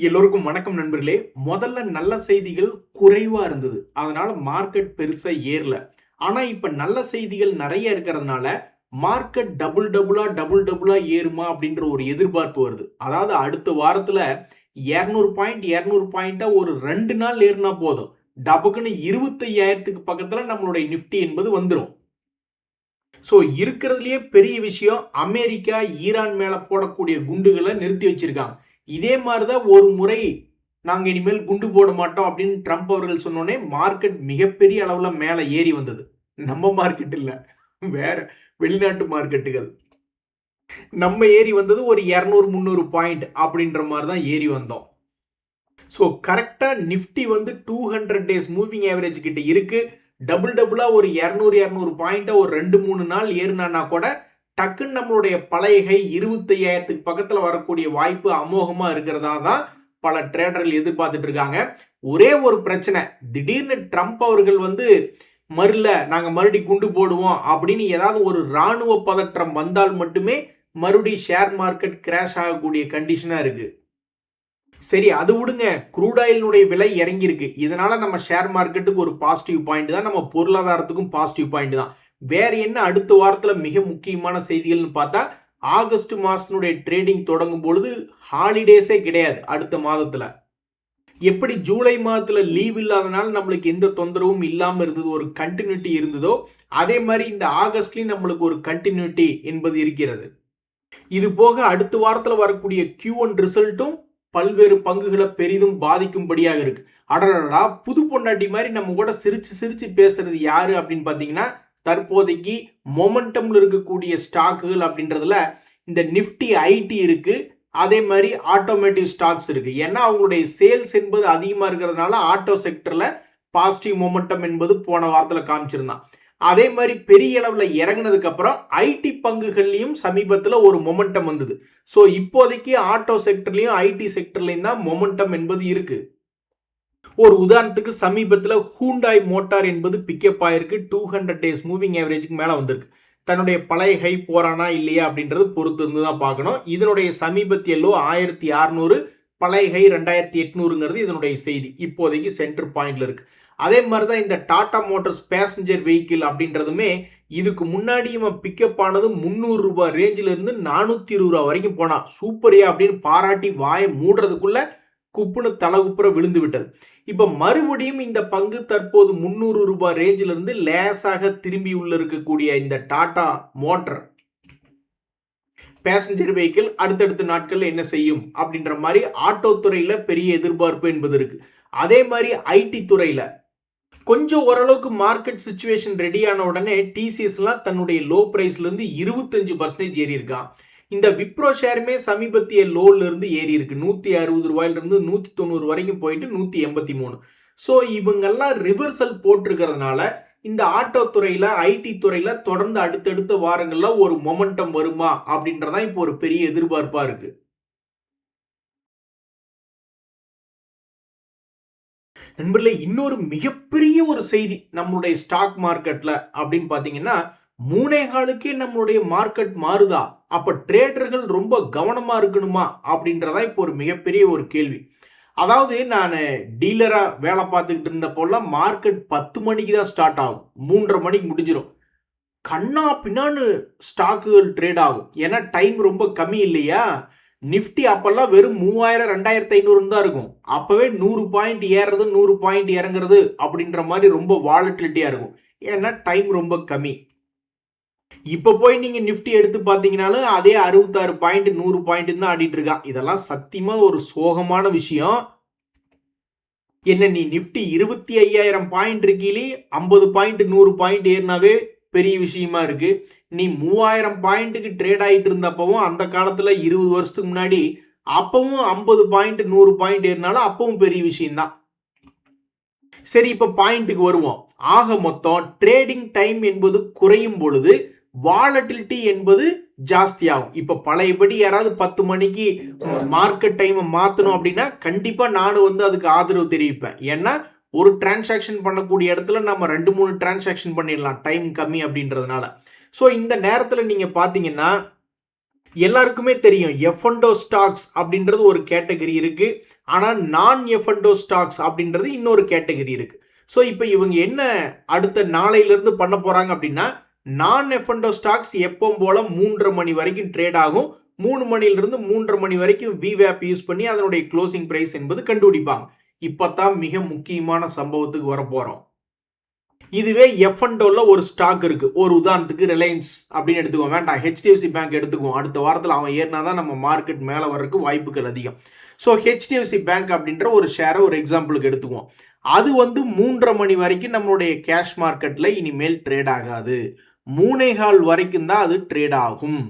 எல்லோருக்கும் வணக்கம் நண்பர்களே. முதல்ல நல்ல செய்திகள் குறைவா இருந்தது. அதனால மார்க்கெட் பெருசா ஏறல. ஆனா இப்ப நல்ல செய்திகள் நிறைய இருக்கிறதுனால மார்க்கெட் டபுள் டபுளா ஏறுமா அப்படின்ற ஒரு எதிர்பார்ப்பு வருது. அதாவது அடுத்த வாரத்துல 200 பாயிண்ட் 200 பாயிண்டா ஒரு 2 நாள் ஏறினா போதும். டபக்குன்னு 25,000க்கு பக்கத்துல நம்மளுடைய நிஃப்டி என்பது வந்துரும். ஸோ இருக்கிறதுலயே பெரிய விஷயம் அமெரிக்கா ஈரான் மேல போடக்கூடிய குண்டுகளை நிறுத்தி வச்சிருக்காங்க. இதே மாதிரிதான் ஒரு முறை நாங்க இனிமேல் குண்டு போட மாட்டோம் அப்படின்னு ட்ரம்ப் அவர்கள் சொன்னோடனே மார்க்கெட் மிகப்பெரிய அளவுல மேல ஏறி வந்தது. நம்ம மார்க்கெட் இல்ல, வேற வெளிநாட்டு மார்க்கெட்டுகள். நம்ம ஏறி வந்தது ஒரு 200-300 பாயிண்ட் அப்படின்ற மாதிரி தான் ஏறி வந்தோம். ஸோ கரெக்டா நிஃப்டி வந்து 200 டேஸ் மூவிங் ஆவரேஜ் கிட்ட இருக்கு. டபுளா ஒரு 200 பாயிண்டா ஒரு 2-3 நாள் ஏறினா கூட டக்குன்னு நம்மளுடைய பழைய கை 25,000க்கு பக்கத்துல வரக்கூடிய வாய்ப்பு அமோகமா இருக்கிறதா தான் பல ட்ரேடர்கள் எதிர்பார்த்துட்டு இருக்காங்க. ஒரே ஒரு பிரச்சனை, திடீர்னு ட்ரம்ப் அவர்கள் வந்து நாங்க மறுபடி குண்டு போடுவோம் அப்படின்னு ஏதாவது ஒரு ராணுவ பதற்றம் வந்தால் மட்டுமே மறுபடி ஷேர் மார்க்கெட் கிராஷ் ஆகக்கூடிய கண்டிஷனா இருக்கு. சரி அது விடுங்க, க்ரூட் ஆயிலினுடைய விலை இறங்கி இருக்கு. இதனால நம்ம ஷேர் மார்க்கெட்டுக்கு ஒரு பாசிட்டிவ் பாயிண்ட் தான், நம்ம பொருளாதாரத்துக்கும் பாசிட்டிவ் பாயிண்ட் தான். வேற என்ன அடுத்த வாரத்துல மிக முக்கியமான செய்திகள்னு பார்த்தா, ஆகஸ்ட் மாசத்தினுடைய ட்ரேடிங் தொடங்கும் பொழுது ஹாலிடேஸே கிடையாது. அடுத்த மாதத்துல எப்படி ஜூலை மாதத்துல லீவ் இல்லாதனால நம்மளுக்கு எந்த தொந்தரவும் இல்லாம இருந்தது, ஒரு கண்டினியூட்டி இருந்ததோ, அதே மாதிரி இந்த ஆகஸ்ட்லயும் நம்மளுக்கு ஒரு கண்டினியூட்டி என்பது இருக்கிறது. இது போக அடுத்த வாரத்துல வரக்கூடிய Q1 ரிசல்ட்டும் பல்வேறு பங்குகளை பெரிதும் பாதிக்கும்படியாக இருக்கு. அடடா, புது பொண்டாட்டி மாதிரி நம்ம கூட சிரிச்சு சிரிச்சு பேசுறது யாரு அப்படின்னு பாத்தீங்கன்னா, தற்போதைக்கு மொமெண்டம்ல இருக்கக்கூடிய ஸ்டாக்குகள் அப்படின்றதுல இந்த நிஃப்டி ஐடி இருக்கு. அதே மாதிரி ஆட்டோமேட்டிவ் ஸ்டாக்ஸ் இருக்கு. ஏன்னா அவங்களுடைய சேல்ஸ் என்பது அதிகமா இருக்கிறதுனால ஆட்டோ செக்டர்ல பாசிட்டிவ் மொமெண்டம் என்பது போன வாரத்துல காமிச்சிருந்தான். அதே மாதிரி பெரிய அளவுல இறங்கினதுக்கு அப்புறம் ஐடி பங்குகள்லயும் சமீபத்துல ஒரு மொமெண்டம் வந்தது. சோ இப்போதைக்கு ஆட்டோ செக்டர்லயும் ஐடி செக்டர்லயும் தான் மொமெண்டம் என்பது இருக்கு. ஒரு உதாரணத்துக்கு சமீபத்துல ஹூண்டாய் மோட்டார் என்பது பிக்கப் ஆயிருக்கு. 200 டேஸ் மூவிங் ஆவரேஜ்க்கு மேல வந்திருக்கு. தன்னுடைய பழைய ஹை போறானா இல்லையா அப்படின்றது பொறுத்து இருந்து தான் பார்க்கணும். இதனுடைய சமீபத்திய லோ 1600, பழைய ஹை 2800ங்கிறது இதனுடைய செய்தி. இப்போதைக்கு சென்டர் பாயிண்ட்ல இருக்கு. அதே மாதிரி தான் இந்த டாடா மோட்டார்ஸ் பேசஞ்சர் வெஹிக்கிள் அப்படின்றதுமே இதுக்கு முன்னாடி இவன் பிக்கப் ஆனது 300 ரூபாய் ரேஞ்சில இருந்து 420 ரூபாய் வரைக்கும் போனா சூப்பரியா அப்படின்னு பாராட்டி வாயை மூடுறதுக்குள்ள குப்புன்னு தலகுப்புற விழுந்து விட்டது. இப்ப மறுபடியும் இந்த பங்கு தற்போது 300 ரூபாய் ரேஞ்சில இருந்து லேசாக திரும்பி உள்ள இருக்கக்கூடிய இந்த டாடா மோட்டார் பேசஞ்சர் வெஹிக்கிள் அடுத்தடுத்த நாட்கள் என்ன செய்யும் அப்படின்ற மாதிரி ஆட்டோ துறையில பெரிய எதிர்பார்ப்பு என்பது இருக்கு. அதே மாதிரி ஐடி துறையில கொஞ்சம் ஓரளவுக்கு மார்க்கெட் சிச்சுவேஷன் ரெடியான உடனே டிசிஎஸ்லாம் தன்னுடைய லோ பிரைஸ்ல இருந்து 25% ஏறி இருக்கான். இந்த விப்ரோ ஷேருமே சமீபத்திய லோல இருந்து ஏறி இருக்கு. 160 ரூபாயில இருந்து 190 வரைக்கும் போயிட்டு 183. ஸோ இவங்கெல்லாம் ரிவர்சல் போட்டிருக்கிறதுனால இந்த ஆட்டோ துறையில ஐடி துறையில தொடர்ந்து அடுத்தடுத்த வாரங்கள்ல ஒரு மொமெண்டம் வருமா அப்படின்றதான் இப்போ ஒரு பெரிய எதிர்பார்ப்பா இருக்கு. நண்பர்களே, இன்னொரு மிகப்பெரிய ஒரு செய்தி நம்மளுடைய ஸ்டாக் மார்க்கெட்ல அப்படின்னு பாத்தீங்கன்னா, 3.25க்கே நம்மளுடைய மார்க்கெட் மாறுதா? அப்ப ட்ரேடர்கள் ரொம்ப கவனமா இருக்கணுமா அப்படின்றதா இப்போ ஒரு மிகப்பெரிய ஒரு கேள்வி. அதாவது நான் டீலரா வேலை பார்த்துக்கிட்டு இருந்தப்போல்லாம் மார்க்கெட் 10 மணிக்கு தான் ஸ்டார்ட் ஆகும், 3:30 மணிக்கு முடிஞ்சிடும். கண்ணா பின்னான்னு ஸ்டாக்குகள் ட்ரேட் ஆகும். ஏன்னா டைம் ரொம்ப கம்மி இல்லையா? நிஃப்டி அப்பெல்லாம் வெறும் 3000 2500 தான் இருக்கும். அப்பவே 100 பாயிண்ட் ஏறது 100 பாயிண்ட் இறங்குறது அப்படின்ற மாதிரி ரொம்ப வாலட்டிலிட்டியா இருக்கும். ஏன்னா டைம் ரொம்ப கம்மி. இப்ப போய் நீங்க நிஃப்டி எடுத்து பாத்தீங்கன்னாலும் அதே 66 பாயிண்ட் 100 பாயிண்ட் தான் ஆடிட்டு இருக்கான். இதெல்லாம் சத்தியமா ஒரு சோகமான விஷயம். என்ன நீ நிஃப்டி 25,000 பாயிண்ட் இருக்கீங்களே 50 பாயிண்ட் 100 பாயிண்ட் ஏறினாவே பெரிய விஷயமா இருக்கு. நீ 3000 பாயிண்ட்டுக்கு ட்ரேட் ஆகிட்டு இருந்தப்பவும் அந்த காலத்துல 20 வருஷத்துக்கு முன்னாடி அப்பவும் 50 பாயிண்ட் 100 பாயிண்ட் ஏறினாலும் அப்பவும் பெரிய விஷயம் தான். சரி, இப்ப பாயிண்ட்டுக்கு வருவோம். ஆக மொத்தம் ட்ரேடிங் டைம் என்பது குறையும் பொழுது வாலட்டிலிட்டி என்பது ஜாஸ்தியாகும். இப்ப பழையபடி யாராவது 10 மணிக்கு மார்க்கெட் டைம் மாத்தணும் அப்படின்னா கண்டிப்பா நானும் வந்து அதுக்கு ஆதரவு தெரிவிப்பேன். ஏன்னா ஒரு டிரான்சாக்ஷன் பண்ணக்கூடிய இடத்துல நம்ம 2-3 டிரான்சாக்ஷன் பண்ணிடலாம் டைம் கம்மி அப்படின்றதுனால. ஸோ இந்த நேரத்தில் நீங்க பாத்தீங்கன்னா எல்லாருக்குமே தெரியும் எஃப்என்டோ ஸ்டாக்ஸ் அப்படின்றது ஒரு கேட்டகரி இருக்கு. ஆனால் நான் எஃப்என்டோ ஸ்டாக்ஸ் அப்படின்றது இன்னொரு கேட்டகரி இருக்கு. ஸோ இப்போ இவங்க என்ன அடுத்த நாளையிலிருந்து பண்ண போறாங்க அப்படின்னா, நான் எஃப்என்டோ ஸ்டாக்ஸ் எப்பவும் போல 3:30 மணி வரைக்கும் ட்ரேட் ஆகும். 3 மணிலிருந்து 3:30 மணி வரைக்கும் விவேப் யூஸ் பண்ணி அதனுடைய க்ளோசிங் பிரைஸ் என்பது கண்டுபிடிப்பாங்க. இப்பதான் மிக முக்கியமான சம்பவத்துக்கு வர போறோம். இதுவே எஃப்என்டோல ஒரு ஸ்டாக் இருக்கு. ஒரு உதாரணத்துக்கு ரிலையன்ஸ் அப்படின்னு எடுத்துக்குவோம். வேண்டாம், ஹெச்டிஎஃப்சி பேங்க் எடுத்துக்குவோம். அடுத்த வாரத்தில் அவன் ஏறினாதான் நம்ம மார்க்கெட் மேலே வர்றதுக்கு வாய்ப்புகள் அதிகம். ஸோ ஹெச்டிஎஃப்சி பேங்க் அப்படின்ற ஒரு ஷேரை ஒரு எக்ஸாம்பிளுக்கு எடுத்துக்குவோம். அது 3:30 மணி வரைக்கும் நம்மளுடைய கேஷ் மார்க்கெட்ல இனிமேல் ட்ரேட் ஆகாது. 3:15 வரைக்கும் தான் அது ட்ரேட் ஆகும்.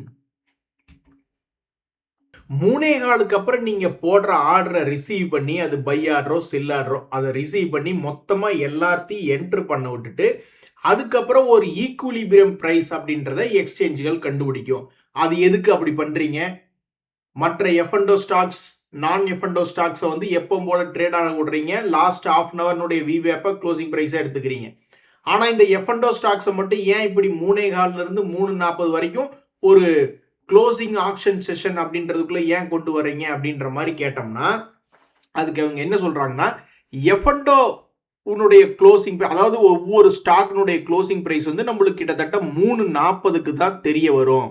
3:15க்கு அப்புறம் நீங்க போடுற ஆர்டரை ரிசீவ் பண்ணி, அது பை ஆர்டரோ செல் ஆர்டரோ அதை ரிசீவ் பண்ணி மொத்தமா எல்லாத்தையும் என்ட்ரு பண்ண விட்டுட்டு, அதுக்கப்புறம் ஒரு ஈக்குலிபிரியம் பிரைஸ் அப்படின்றத எக்ஸ்சேஞ்சுகள் கண்டுபிடிக்கும். அது எதுக்கு அப்படி பண்றீங்க? மற்ற எஃப்என்டோ ஸ்டாக்ஸ், நான் எஃப்என்டோ ஸ்டாக்ஸை எப்பவும் போல ட்ரேட் ஆக விடுறீங்க. லாஸ்ட் ஹாஃப் அன் ஹவர்னுடைய விவேப்பை க்ளோசிங் பிரைஸை எடுத்துக்கிறீங்க. ஆனா இந்த எஃப்என்டோ ஸ்டாக்ஸை மட்டும் ஏன் இப்படி 3:15 3:40 வரைக்கும் ஒரு க்ளோசிங் ஆக்ஷன் செஷன் அப்படின்றதுக்குள்ள ஏன் கொண்டு வர்றீங்க அப்படின்ற மாதிரி கேட்டோம்னா, அதுக்கு அவங்க என்ன சொல்றாங்கன்னா, எஃப்என்டோ உன்னுடைய க்ளோசிங், அதாவது ஒவ்வொரு ஸ்டாக்னுடைய க்ளோசிங் பிரைஸ் நம்மளுக்கு கிட்டத்தட்ட 3:40க்கு தான் தெரிய வரும்.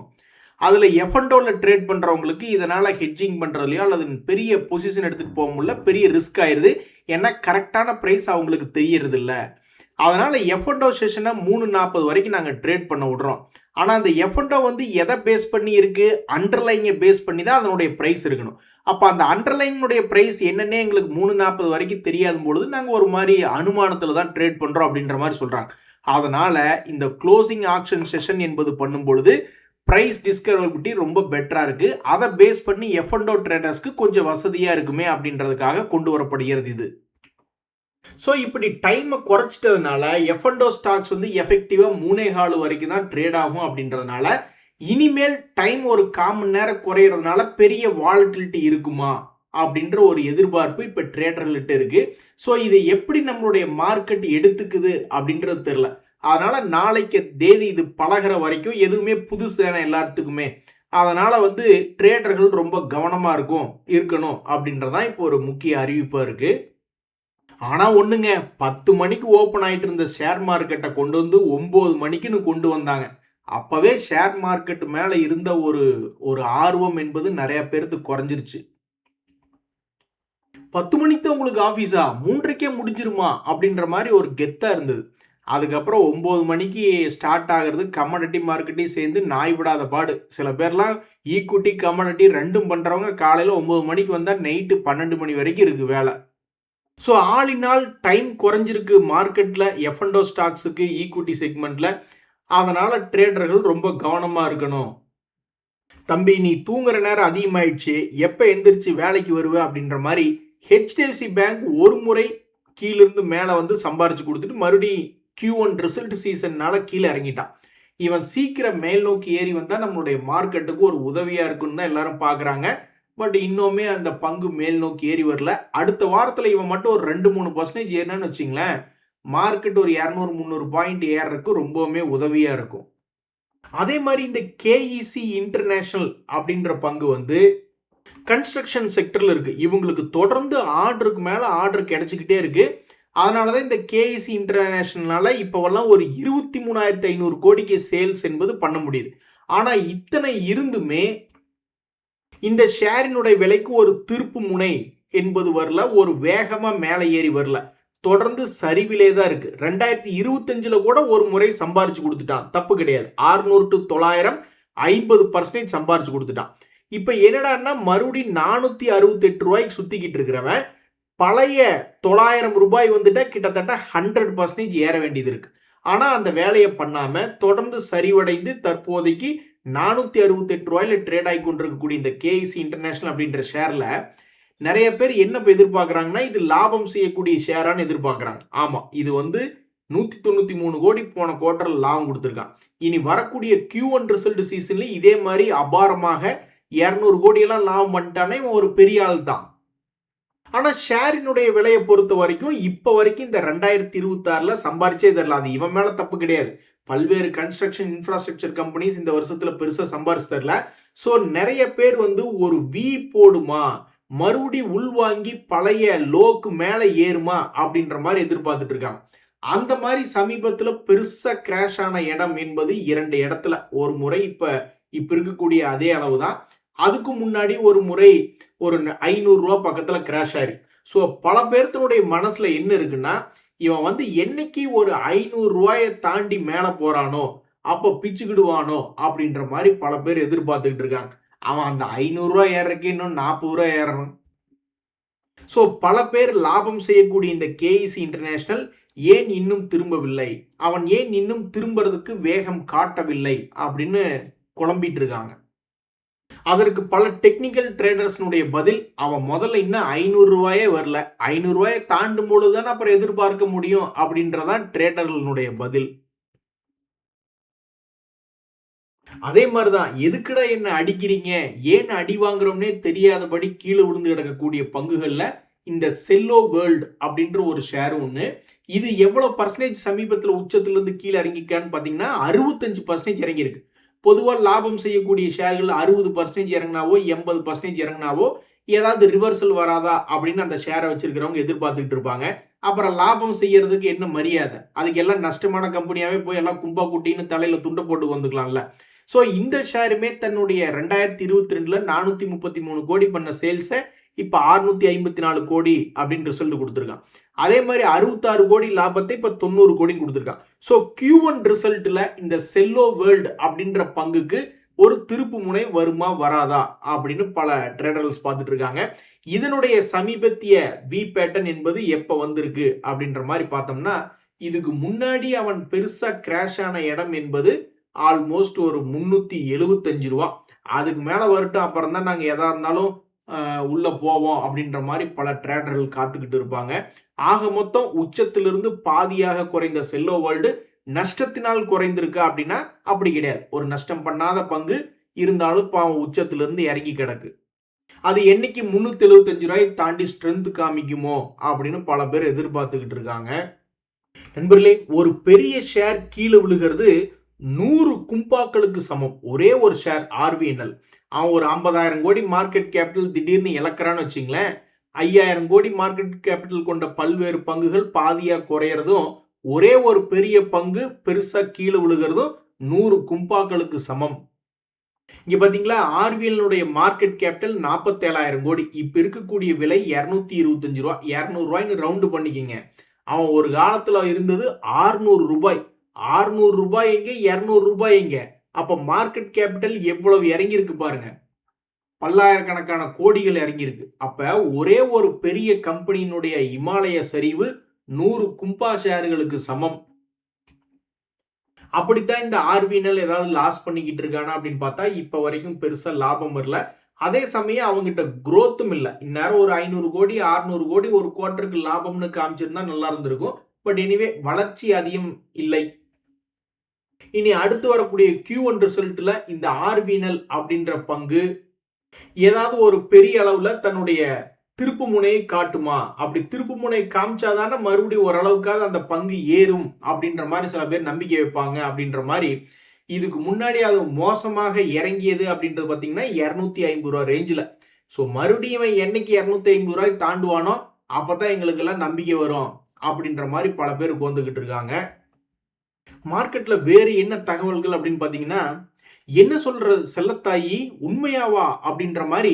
அதுல எஃப்என்டோல ட்ரேட் பண்றவங்களுக்கு இதனால ஹெட்ஜிங் பண்றதுலையோ அல்லது பெரிய பொசிஷன் எடுத்துட்டு போக முடியல, பெரிய ரிஸ்க் ஆயிருது. ஏன்னா கரெக்டான பிரைஸ் அவங்களுக்கு தெரியறது இல்லை. அதனால எஃப்என்டோ செஷனை 3:40 வரைக்கும் நாங்கள் ட்ரேட் பண்ண விடுறோம். ஆனால் அந்த எஃப்என்டோ எதை பேஸ் பண்ணி இருக்கு? அண்டர்லைங்கை பேஸ் பண்ணி தான் அதனுடைய ப்ரைஸ் இருக்கணும். அப்போ அந்த அண்டர்லைனுடைய ப்ரைஸ் என்னன்னே எங்களுக்கு 3:40 வரைக்கும் தெரியாத பொழுது நாங்கள் ஒரு மாதிரி அனுமானத்தில் தான் ட்ரேட் பண்ணுறோம் அப்படின்ற மாதிரி சொல்கிறாங்க. அதனால இந்த க்ளோசிங் ஆக்ஷன் செஷன் என்பது பண்ணும் பொழுது ப்ரைஸ் டிஸ்கவரபிலிட்டி ரொம்ப பெட்டராக இருக்கு. அதை பேஸ் பண்ணி எஃப்என்டோ ட்ரேடர்ஸ்க்கு கொஞ்சம் வசதியாக இருக்குமே அப்படின்றதுக்காக கொண்டு வரப்படுகிறது இது. ஸோ இப்படி டைமை குறைச்சிட்டதுனால எஃப்என்டோ ஸ்டாக்ஸ் எஃபெக்டிவா 3:15 வரைக்கும் தான் ட்ரேட் ஆகும் அப்படின்றதுனால, இனிமேல் டைம் ஒரு 1/4 மணி நேரம் குறையிறதுனால பெரிய வாலட்டிலிட்டி இருக்குமா அப்படின்ற ஒரு எதிர்பார்ப்பு இப்போ ட்ரேடர்கள்ட்ட இருக்கு. ஸோ இதை எப்படி நம்மளுடைய மார்க்கெட் எடுத்துக்குது அப்படின்றது தெரியல. அதனால நாளைக்கு தேதி இது பழகிற வரைக்கும் எதுவுமே புதுசான எல்லாத்துக்குமே, அதனால ட்ரேடர்கள் ரொம்ப கவனமா இருக்கணும் அப்படின்றதான் இப்போ ஒரு முக்கிய அறிவிப்பா இருக்கு. ஆனா ஒண்ணுங்க, 10 மணிக்கு ஓபன் ஆயிட்டு இருந்த ஷேர் மார்க்கெட்டை கொண்டு 9 மணிக்குன்னு கொண்டு வந்தாங்க. அப்பவே ஷேர் மார்க்கெட் மேல இருந்த ஒரு ஆர்வம் என்பது நிறைய பேருக்கு குறைஞ்சிருச்சு. 10 மணிக்கு தான் உங்களுக்கு ஆபீஸா, 3:30க்கே முடிஞ்சிருமா அப்படின்ற மாதிரி ஒரு கெத்தா இருந்தது. அதுக்கப்புறம் 9 மணிக்கு ஸ்டார்ட் ஆகிறது கமாடிட்டி மார்க்கெட்டையும் சேர்ந்து நாய் விடாத பாடு. சில பேர்லாம் ஈக்விட்டி கமாடிட்டி ரெண்டும் பண்றவங்க காலையில 9 மணிக்கு வந்தா நைட்டு 12 மணி வரைக்கும் இருக்கு வேலை. So all in all time குறைஞ்சிருக்கு மார்க்கெட்டில் எஃப்என்டோ ஸ்டாக்ஸுக்கு ஈக்விட்டி செக்மெண்ட்டில். அதனால் ட்ரேடர்கள் ரொம்ப கவனமாக இருக்கணும். தம்பி, நீ தூங்குற நேரம் அதிகமாயிடுச்சு, எப்போ எந்திரிச்சு வேலைக்கு வருவ அப்படின்ற மாதிரி ஹெச்டிஎஃப்சி பேங்க் ஒரு முறை கீழிருந்து மேலே சம்பாரிச்சு கொடுத்துட்டு மறுபடியும் Q1 ரிசல்ட் சீசன்னால கீழே இறங்கிட்டான். இவன் சீக்கிரம் மேல் நோக்கி ஏறி வந்தால் நம்மளுடைய மார்க்கெட்டுக்கு ஒரு உதவியாக இருக்குன்னு தான் எல்லாரும் பார்க்குறாங்க. பட் இன்னுமே அந்த பங்கு மேல் நோக்கி ஏறி வரல. அடுத்த வாரத்தில் இவன் மட்டும் ஒரு 2-3% ஏறினான்னு வச்சிங்களேன், மார்க்கெட் ஒரு 200-300 பாயிண்ட் ஏறதுக்கு ரொம்பவுமே உதவியாக இருக்கும். அதே மாதிரி இந்த கேஇசி இன்டர்நேஷனல் அப்படின்ற பங்கு கன்ஸ்ட்ரக்ஷன் செக்டரில் இருக்குது. இவங்களுக்கு தொடர்ந்து ஆர்டருக்கு மேலே ஆர்டர் கிடைச்சிக்கிட்டே இருக்குது. அதனால தான் இந்த கேஇசி இன்டர்நேஷனலால் இப்போவெல்லாம் ஒரு 23,500 கோடிக்கு சேல்ஸ் என்பது பண்ண முடியுது. ஆனால் இத்தனை இருந்துமே இந்த ஷேரினுடைய விலைக்கு ஒரு திருப்பு முனை என்பது வரல, ஒரு வேகமா மேலே ஏறி வரல, தொடர்ந்து சரிவிலே தான் இருக்கு. 2025 கூட ஒரு முறை சம்பாரிச்சு கொடுத்துட்டான், தப்பு கிடையாது. 600 to 900 50% சம்பாரிச்சு கொடுத்துட்டான். இப்ப என்னடான்னா மறுபடியும் 468 ரூபாய்க்கு சுத்திக்கிட்டு இருக்கிறவன் பழைய 900 ரூபாய் கிட்டத்தட்ட 100% ஏற வேண்டியது இருக்கு. ஆனா அந்த வேலையை பண்ணாம தொடர்ந்து சரிவடைந்து தற்போதைக்கு 468 ரூபாயில ட்ரேட் ஆகி கொண்டிருக்கக்கூடிய இந்த கேஇசி இன்டர்நேஷனல் அப்படின்ற ஷேர்ல நிறைய பேர் என்ன எதிர்பார்க்குறாங்கன்னா, இது லாபம் செய்யக்கூடிய ஷேரான்னு எதிர்பார்க்குறாங்க. ஆமா, இது 193 கோடி போன குவார்டர்ல லாபம் கொடுத்துருக்கான். இனி வரக்கூடிய Q1 ரிசல்ட் சீசன்ல இதே மாதிரி அபாரமாக 200 கோடியெல்லாம் லாபம் பண்ணிட்டானே ஒரு பெரிய ஆள் தான். ஆனா ஷேரினுடைய விலையை பொறுத்த வரைக்கும் இப்ப வரைக்கும் இந்த 2026ல சம்பாரிச்சே தரல. அது இவன் மேல தப்பு கிடையாது. பல்வேறு கன்ஸ்ட்ரக்ஷன் இன்ஃப்ராஸ்ட்ரக்சர் கம்பெனிஸ் இந்த வருஷத்துல பெருசா சம்பாரிச்சு தரல. சோ நிறைய பேர் வந்து ஒரு வி போடுமா, மறுபடி உள்வாங்கி பழைய லோக்கு மேல ஏறுமா அப்படின்ற மாதிரி எதிர்பார்த்துட்டு இருக்காங்க. அந்த மாதிரி சமீபத்துல பெருசா கிராஷ் ஆன இடம் என்பது 2 இடத்துல. ஒரு முறை இப்ப இருக்கக்கூடிய அதே அளவு தான். அதுக்கு முன்னாடி ஒரு முறை ஒரு 500 ரூபா பக்கத்துல கிராஷ் ஆயிருக்கு. ஸோ பல பேர்த்தினுடைய மனசுல என்ன இருக்குன்னா, இவன் வந்து என்னைக்கு ஒரு 500 ரூபாயை தாண்டி மேல போறானோ அப்போ பிச்சுக்கிடுவானோ அப்படின்ற மாதிரி பல பேர் எதிர்பார்த்துக்கிட்டு இருக்காங்க. அவன் அந்த 500 ரூபாய் ஏறக்கு இன்னும் 40 ரூபாய் ஏறணும். ஸோ பல பேர் லாபம் செய்யக்கூடிய இந்த கேஇசி இன்டர்நேஷனல் ஏன் இன்னும் திரும்பவில்லை, அவன் ஏன் இன்னும் திரும்புறதுக்கு வேகம் காட்டவில்லை அப்படின்னு குழம்பிட்டு இருக்காங்க. அதற்கு பல டெக்னிக்கல் ட்ரேடர்ஸ்னுடைய பதில், அவன் முதல்ல இன்னும் 500 ரூபாயே வரல, 500 ரூபாயை தாண்டும் பொழுதுதான் அப்புறம் எதிர்பார்க்க முடியும் அப்படின்றதான் ட்ரேடர்களுடைய பதில். அதே மாதிரிதான், எதுக்குடா என்ன அடிக்கிறீங்க, ஏன் அடி வாங்குறோம்னே தெரியாதபடி கீழே விழுந்து கிடக்கக்கூடிய பங்குகள்ல இந்த செல்லோ வேர்ல்டு அப்படின்ற ஒரு ஷேர் ஒன்று. இது எவ்வளவு பர்சன்டேஜ் சமீபத்தில் உச்சத்துல இருந்து கீழே இறங்கிக்கான்னு பாத்தீங்கன்னா 65% இறங்கி இருக்கு. பொதுவாக லாபம் செய்யக்கூடிய ஷேர்கள் 60% இறங்கினாவோ 80% இறங்கினாவோ ஏதாவது ரிவர்சல் வராதா அப்படின்னு அந்த ஷேரை வச்சிருக்கிறவங்க எதிர்பார்த்துக்கிட்டு இருப்பாங்க. அப்புறம் லாபம் செய்யறதுக்கு என்ன மரியாதை, அதுக்கு எல்லாம் நஷ்டமான கம்பெனியாவே போய் எல்லாம் கும்பா குட்டின்னு தலையில துண்டை போட்டு வந்துக்கலாம்ல. ஸோ இந்த ஷேருமே தன்னுடைய 2022ல 433 கோடி பண்ண சேல்ஸை இப்போ 654 கோடி அப்படின்னு ரிசல்ட் கொடுத்துருக்கான். அதே மாதிரி 66 கோடி லாபத்தை இப்போ 90 கோடின்னு கொடுத்துருக்கான். ஸோ Q1 ரிசல்ட்ல இந்த செல்லோ வேர்ல்டு அப்படின்ற பங்குக்கு ஒரு திருப்பு முனை வருமா வராதா அப்படின்னு பல ட்ரேடர்ஸ் பார்த்துட்டு இருக்காங்க. இதனுடைய சமீபத்திய வி பேட்டர்ன் என்பது எப்போ வந்திருக்கு அப்படின்ற மாதிரி பார்த்தோம்னா, இதுக்கு முன்னாடி அவன் பெருசா கிராஷ் ஆன இடம் என்பது ஆல்மோஸ்ட் ஒரு 375 ரூபா. அதுக்கு மேல வரட்டும், அப்புறம் தான் நாங்க எதா இருந்தாலும் உள்ள போவோம் அப்படின்ற மாதிரி பல ட்ரேடர்கள் காத்துக்கிட்டு இருப்பாங்க. ஆக மொத்தம் உச்சத்திலிருந்து பாதியாக குறைந்த செல்லோ வேர்ல்டு நஷ்டத்தினால் குறைந்திருக்கு அப்படின்னா அப்படி கிடையாது. ஒரு நஷ்டம் பண்ணாத பங்கு இருந்தாலும் பாவம் உச்சத்திலிருந்து இறங்கி கிடக்கு. அது என்னைக்கு 375 ரூபாய் தாண்டி ஸ்ட்ரென்த் காமிக்குமோ அப்படின்னு பல பேர் எதிர்பார்த்துக்கிட்டு இருக்காங்க. நண்பர்களே, ஒரு பெரிய ஷேர் கீழே விழுகிறது 100 கும்பாக்களுக்கு சமம். ஒரே ஒரு ஷேர் ஆர்விஎன்எல், அவன் ஒரு 50,000 கோடி மார்க்கெட் கேபிட்டல் திடீர்னு இழக்கிறான்னு வச்சுங்களேன். 5,000 கோடி மார்க்கெட் கேபிட்டல் கொண்ட பல்வேறு பங்குகள் பாதியா குறையறதும், ஒரே ஒரு பெரிய பங்கு பெருசா கீழே விழுகிறதும் 100 கும்பாக்களுக்கு சமம். இங்க பாத்தீங்களா, ஆர்விஎல்னுடைய மார்க்கெட் கேபிட்டல் 47,000 கோடி. இப்ப இருக்கக்கூடிய விலை 225 ரூபாய். 200 ரூபாய்னு ரவுண்டு பண்ணிக்கங்க. அவன் ஒரு காலத்துல இருந்தது 600 ரூபாய். 600 ரூபாய் எங்க, 200 ரூபாய் எங்க? அப்ப மார்க்கெட் கேபிட்டல் எவ்வளவு இறங்கி இருக்கு பாருங்க. பல்லாயிரக்கணக்கான கோடிகள் இறங்கி இருக்கு. அப்ப ஒரே ஒரு பெரிய கம்பெனியினுடைய இமாலய சரிவு 100 கும்பா ஷேர்களுக்கு சமம். அப்படித்தான் இந்த ஆர்விஎன்எல் ஏதாவது லாஸ் பண்ணிக்கிட்டு இருக்கானா அப்படின்னு பார்த்தா இப்ப வரைக்கும் பெருசா லாபம் வரல. அதே சமயம் அவங்ககிட்ட குரோத்தும் இல்லை. இந்நேரம் ஒரு 500 கோடி 600 கோடி ஒரு குவார்டருக்கு லாபம்னு காமிச்சிருந்தா நல்லா இருந்திருக்கும். பட் எனிவே வளர்ச்சி அதிகம் இல்லை. இனி அடுத்து வரக்கூடிய Q1 ரிசல்ட்ல இந்த ஆர்விஎன்எல் அப்படின்ற பங்கு ஏதாவது ஒரு பெரிய அளவுல தன்னுடைய திருப்பு முனையை காட்டுமா? அப்படி திருப்பு முனை காமிச்சாதானே மறுபடியும் ஓரளவுக்காவது அந்த பங்கு ஏறும் அப்படின்ற மாதிரி சில பேர் நம்பிக்கை வைப்பாங்க. அப்படின்ற மாதிரி இதுக்கு முன்னாடி அது மோசமாக இறங்கியது அப்படின்றது பார்த்தீங்கன்னா 250 ரூபா ரேஞ்சில். ஸோ மறுபடியும் என்னைக்கு 250 ரூபாய் தாண்டுவானோ அப்பதான் எங்களுக்கு எல்லாம் நம்பிக்கை வரும் அப்படின்ற மாதிரி பல பேர் வந்துகிட்டு இருக்காங்க. மார்க்கெட்ல வேறு என்ன தகவல்கள் அப்படின்னு பாத்தீங்கன்னா, என்ன சொல்ற செல்லத்தாயி உண்மையாவா அப்படின்ற மாதிரி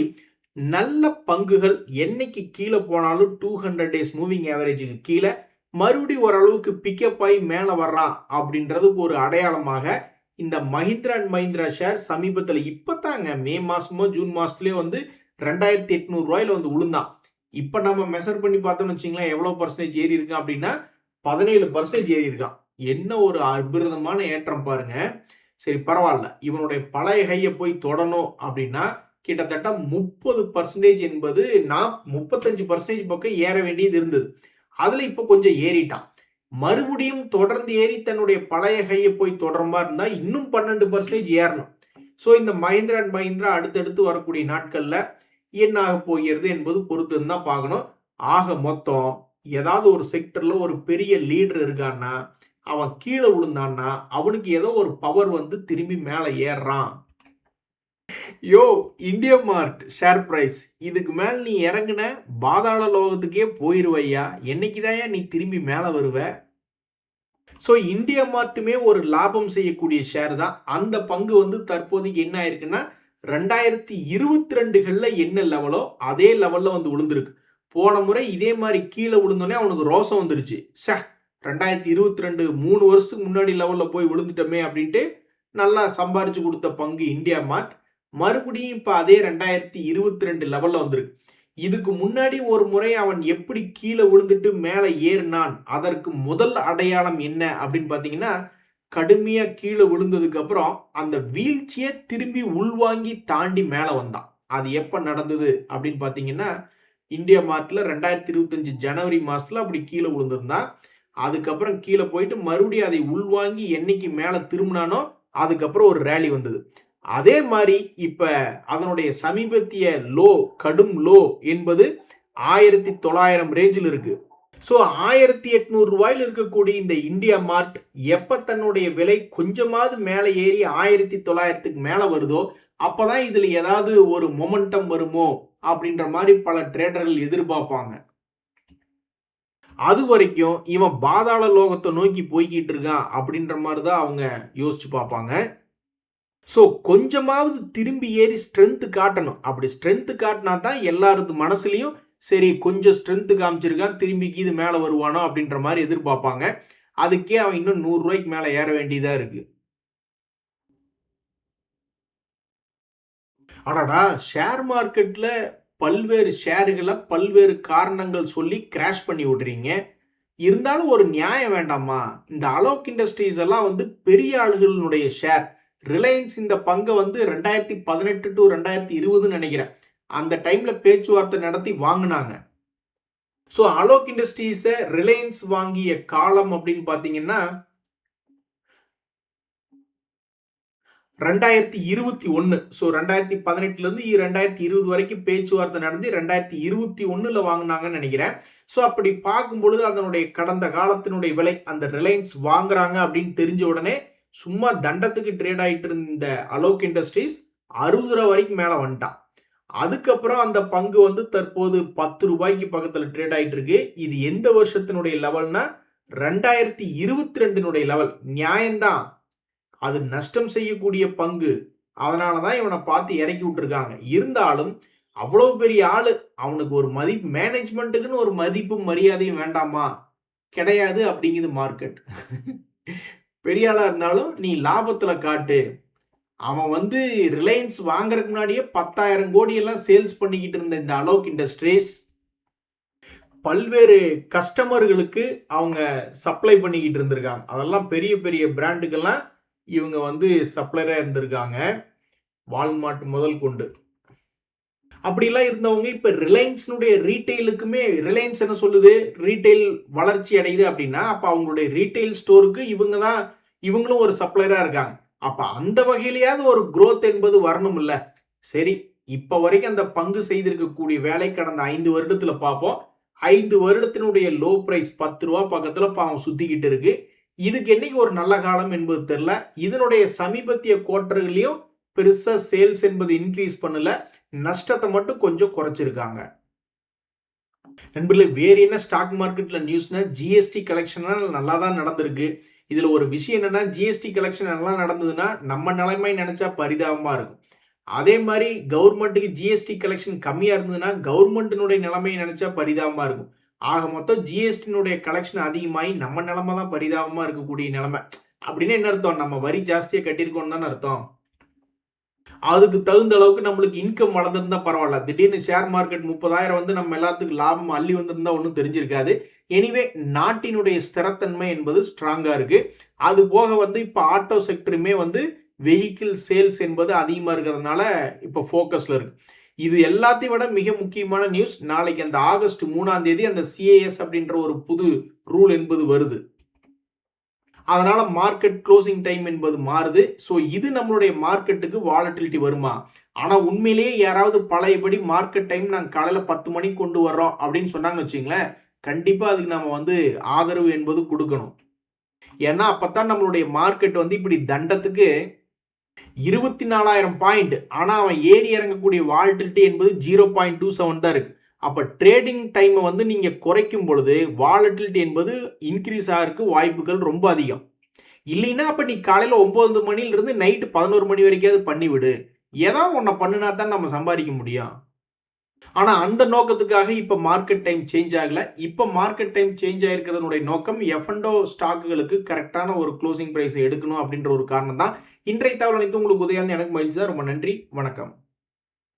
நல்ல பங்குகள் என்னைக்கு கீழே போனாலும் 200 டேஸ் மூவிங் ஆவரேஜுக்கு கீழே மறுபடியும் ஓரளவுக்கு பிக்கப் ஆகி மேலே வர்றான் அப்படின்றதுக்கு ஒரு அடையாளமாக இந்த மஹிந்திரா அண்ட் மஹிந்திரா ஷேர் சமீபத்தில் இப்போத்தாங்க மே மாசமோ ஜூன் மாசத்துலயே வந்து 2,800 ரூபாயில வந்து விழுந்தான். இப்போ நம்ம மெஷர் பண்ணி பார்த்தோம்னு வச்சுங்களேன், எவ்வளோ பர்சன்டேஜ் ஏறி இருக்கான் அப்படின்னா 17% ஏறி இருக்கான். என்ன ஒரு அற்புதமான ஏற்றம் பாருங்க. சரி பரவாயில்ல, இவனுடைய பழைய கையை போய் தொடணும் அப்படின்னா கிட்டத்தட்ட 30% என்பது 35% பக்கம் ஏற வேண்டியது இருந்தது. அதுல இப்போ கொஞ்சம் ஏறிட்டான். மறுபடியும் தொடர்ந்து ஏறி தன்னுடைய பழைய கையை போய் தொடர மாதிரி இருந்தா இன்னும் 12% ஏறணும். ஸோ இந்த மஹிந்திரா அண்ட் மஹிந்திரா அடுத்தடுத்து வரக்கூடிய நாட்கள்ல என்ன ஆக போகிறது என்பது பொறுத்து தான் பார்க்கணும். ஆக மொத்தம் ஏதாவது ஒரு செக்டர்ல ஒரு பெரிய லீடர் இருக்கான்னா அவன் கீழே விழுந்தான்னா அவனுக்கு ஏதோ ஒரு பவர் வந்து திரும்பி மேல ஏறுறான். யோ இந்தியா மார்ட் ஷேர் பிரைஸ் இதுக்கு மேல நீ இறங்குன பாதாள லோகத்துக்கே போயிருவையா, என்னைக்குதாயா நீ திரும்பி மேல வருவ? ஸோ இந்தியா மார்ட்டுமே ஒரு லாபம் செய்யக்கூடிய ஷேர் தான். அந்த பங்கு வந்து தற்போதைக்கு என்ன ஆயிருக்குன்னா 2022களில் என்ன லெவலோ அதே லெவலில் வந்து விழுந்திருக்கு. போன முறை இதே மாதிரி கீழே விழுந்தோடனே அவனுக்கு ரோசம் வந்துருச்சு. 2022 3 வருஷத்துக்கு முன்னாடி லெவலில் போய் விழுந்துட்டோமே அப்படின்ட்டு நல்லா சம்பாரிச்சு கொடுத்த பங்கு இந்தியா மார்ட் மறுபடியும் இப்போ அதே 2022 லெவலில் வந்திருக்கு. இதுக்கு முன்னாடி ஒரு முறை அவன் எப்படி கீழே விழுந்துட்டு மேலே ஏறினான், அதற்கு முதல் அடையாளம் என்ன அப்படின்னு பார்த்தீங்கன்னா, கடுமையா கீழே விழுந்ததுக்கு அப்புறம் அந்த வீழ்ச்சியை திரும்பி உள்வாங்கி தாண்டி மேலே வந்தான். அது எப்போ நடந்தது அப்படின்னு பார்த்தீங்கன்னா, இந்தியா மார்ட்ல 2025 ஜனவரி மாசத்துல அப்படி கீழே விழுந்திருந்தான். அதுக்கப்புறம் கீழே போயிட்டு மறுபடியும் அதை உள்வாங்கி என்னைக்கு மேலே திரும்பினானோ அதுக்கப்புறம் ஒரு ரேலி வந்தது. அதே மாதிரி இப்ப அதனுடைய சமீபத்திய லோ, கடும் லோ என்பது 1900 ரேஞ்சில் இருக்கு. ஸோ 1800 ரூபாயில் இருக்கக்கூடிய இந்த இந்தியா மார்ட் எப்ப தன்னுடைய விலை கொஞ்சமாவது மேலே ஏறி 1900க்கு மேல வருதோ அப்பதான் இதுல ஏதாவது ஒரு மொமெண்டம் வருமோ அப்படின்ற மாதிரி பல ட்ரேடர்கள் எதிர்பார்ப்பாங்க. அது வரைக்கும் இவன் பாதாள லோகத்தை நோக்கி போய்கிட்டு இருக்கான் அப்படின்ற மாதிரி தான் அவங்க யோசிச்சு பார்ப்பாங்க. ஸோ கொஞ்சமாவது திரும்பி ஏறி ஸ்ட்ரென்த்து காட்டணும். அப்படி ஸ்ட்ரென்த்து காட்டினா தான் எல்லாரது மனசுலையும் சரி கொஞ்சம் ஸ்ட்ரென்த்து காமிச்சிருக்கான் திரும்பி இது மேலே வருவானோ அப்படின்ற மாதிரி எதிர்பார்ப்பாங்க. அதுக்கே அவன் இன்னும் 100 ரூபாய்க்கு மேலே ஏற வேண்டியதாக இருக்கு. அடடா, ஷேர் மார்க்கெட்ல பல்வேறு ஷேர்களை பல்வேறு காரணங்கள் சொல்லி கிராஷ் பண்ணி விடுறீங்க. இருந்தாலும் ஒரு நியாயம் வேண்டாமா? இந்த அலோக் இண்டஸ்ட்ரீஸ் எல்லாம் வந்து பெரிய ஆளுகளுடைய ஷேர். ரிலையன்ஸ் இந்த பங்கை வந்து 2018 டு 2020 நினைக்கிறேன் அந்த டைம்ல பேச்சுவார்த்தை நடத்தி வாங்கினாங்க. ஸோ அலோக் இண்டஸ்ட்ரீஸை ரிலையன்ஸ் வாங்கிய காலம் அப்படின்னு பார்த்தீங்கன்னா 2021. ஸோ 2018லேருந்து 2020 வரைக்கும் பேச்சுவார்த்தை நடந்து 2021 வாங்கினாங்கன்னு நினைக்கிறேன். ஸோ அப்படி பார்க்கும் பொழுது அதனுடைய கடந்த காலத்தினுடைய விலை அந்த ரிலையன்ஸ் வாங்குறாங்க அப்படின்னு தெரிஞ்ச உடனே சும்மா தண்டத்துக்கு ட்ரேட் ஆகிட்டு இருந்த அலோக் இண்டஸ்ட்ரீஸ் 60 ரூபா வரைக்கும் மேலே வந்துட்டான். அதுக்கப்புறம் அந்த பங்கு வந்து தற்போது 10 ரூபாய்க்கு பக்கத்தில் ட்ரேட் ஆகிட்டு இருக்கு. இது எந்த வருஷத்தினுடைய லெவல்னா 2022 லெவல். நியாயம்தான், அது நஷ்டம் செய்யக்கூடிய பங்கு, அதனால தான் இவனை பார்த்து இறக்கி விட்டுருக்காங்க. இருந்தாலும் அவ்வளவு பெரிய ஆளு, அவனுக்கு ஒரு மதிப்பு, மேனேஜ்மெண்ட்டுக்குன்னு ஒரு மதிப்பும் மரியாதையும் வேண்டாமா? கிடையாது அப்படிங்குது மார்க்கெட். பெரிய ஆளா இருந்தாலும் நீ லாபத்துல காட்டு. அவன் வந்து ரிலையன்ஸ் வாங்குறதுக்கு முன்னாடியே 10,000 கோடி எல்லாம் சேல்ஸ் பண்ணிக்கிட்டு இருந்த இந்த அலோக் இண்டஸ்ட்ரீஸ் பல்வேறு கஸ்டமர்களுக்கு அவங்க சப்ளை பண்ணிக்கிட்டு இருந்திருக்காங்க. அதெல்லாம் பெரிய பெரிய பிராண்டுக்கெல்லாம் இவங்க வந்து சப்ளையராக இருந்திருக்காங்க, வால்மார்ட் முதல் கொண்டு. அப்படிலாம் இருந்தவங்க இப்போ ரிலையன்ஸினுடைய ரீட்டைலுக்குமே, ரிலையன்ஸ் என்ன சொல்லுது, ரீட்டைல் வளர்ச்சி அடையுது அப்படின்னா அப்போ அவங்களுடைய ரீட்டைல் ஸ்டோருக்கு இவங்களும் ஒரு சப்ளையராக இருக்காங்க. அப்போ அந்த வகையிலேயாவது ஒரு growth என்பது வரணும் இல்லை? சரி, இப்போ வரைக்கும் அந்த பங்கு செய்திருக்கக்கூடிய வேலை கடந்த 5 வருடத்தில் பார்ப்போம். 5 வருடத்தினுடைய லோ பிரைஸ் 10 ரூபா பக்கத்தில் பாவம் சுத்திக்கிட்டு இருக்கு. இதுக்கு என்னைக்கு ஒரு நல்ல காலம் என்பது தெரியல. இதனுடைய சமீபத்திய குவார்டர்களையும் பெருசா சேல்ஸ் என்பது இன்க்ரீஸ் பண்ணல, நஷ்டத்தை மட்டும் கொஞ்சம் குறைச்சிருக்காங்க. நண்பர்களே, வேறு என்ன ஸ்டாக் மார்க்கெட்ல நியூஸ்னா, ஜிஎஸ்டி கலெக்ஷன் நல்லா தான் நடந்திருக்கு. இதுல ஒரு விஷயம் என்னன்னா, ஜிஎஸ்டி கலெக்ஷன் நல்லா நடந்ததுன்னா நம்ம நிலைமை நினைச்சா பரிதாபமா இருக்கும். அதே மாதிரி கவர்மெண்ட்டுக்கு ஜிஎஸ்டி கலெக்ஷன் கம்மியா இருந்ததுன்னா கவர்மெண்ட்டினுடைய நிலைமையை நினைச்சா பரிதாபமா இருக்கும். ஆக மொத்தம் ஜிஎஸ்டினுடைய கலெக்ஷன் அதிகமாகி நம்ம நிலைமை தான் பரிதாபமா இருக்கக்கூடிய நிலைமை. அப்படின்னு என்ன அர்த்தம்? நம்ம வரி ஜாஸ்தியா கட்டியிருக்கோம்னு தானே அர்த்தம். அதுக்கு தகுந்த அளவுக்கு நம்மளுக்கு இன்கம் வளர்ந்துருந்தா பரவாயில்ல. திடீர்னு ஷேர் மார்க்கெட் 30,000 வந்து நம்ம எல்லாத்துக்கும் லாபம் அள்ளி வந்திருந்தா ஒன்றும் தெரிஞ்சிருக்காது. எனிவே, நாட்டினுடைய ஸ்திரத்தன்மை என்பது ஸ்ட்ராங்கா இருக்கு. அது போக வந்து இப்போ ஆட்டோ செக்டருமே வந்து வெஹிக்கிள் சேல்ஸ் என்பது அதிகமாக இருக்கிறதுனால இப்போ ஃபோக்கஸில் இருக்கு. இது எல்லாத்தையும் விட மிக முக்கியமான நியூஸ், நாளைக்கு அந்த ஆகஸ்ட் 3ஆம் தேதி அந்த சிஏஎஸ் அப்படின்ற ஒரு புது ரூல் என்பது வருது. அதனால மார்க்கெட் க்ளோசிங் டைம் என்பது மாறுது. ஸோ இது நம்மளுடைய மார்க்கெட்டுக்கு வாலட்டிலிட்டி வருமா? ஆனா உண்மையிலேயே யாராவது பழையபடி மார்க்கெட் டைம் நாங்க காலையில 10 மணிக்கு கொண்டு வர்றோம் அப்படின்னு சொன்னாங்கன்னு வச்சுங்களேன், கண்டிப்பா அதுக்கு நாம ஆதரவு என்பது குடுக்கணும். ஏன்னா அப்பத்தான் நம்மளுடைய மார்க்கெட் இப்படி தண்டத்துக்கு 24,000 பாயிண்ட். ஆனா அவன் ஏறி இறங்கக்கூடிய வாலட்டிலிட்டி என்பது 0.27 தான் இருக்கு. அப்ப ட்ரேடிங் டைமை நீங்க குறைக்கும் பொழுது வாலட்டிலிட்டி என்பது இன்க்ரீஸ் ஆகிறதுக்கு வாய்ப்புகள் ரொம்ப அதிகம். இல்லைன்னா அப்ப நீ காலையில 9 மணிலிருந்து நைட்டு 11 மணி வரைக்காவது பண்ணிவிடு. ஏதாவது ஒன்ன பண்ணுனா தான் நம்ம சம்பாதிக்க முடியும். ஆனா அந்த நோக்கத்துக்காக இப்ப மார்க்கெட் டைம் சேஞ்ச் ஆகல. இப்ப மார்க்கெட் டைம் சேஞ்ச் ஆயிருக்கிறதனுடைய நோக்கம் F&O ஸ்டாக்குகளுக்கு கரெக்டான ஒரு க்ளோசிங் பிரைஸ் எடுக்கணும் அப்படின்ற ஒரு காரணம் தான். இன்றைய தகவல் அனைத்தும் உங்களுக்கு உதவியா இருந்தா எனக்கு மகிழ்ச்சி தான். ரொம்ப நன்றி. வணக்கம்.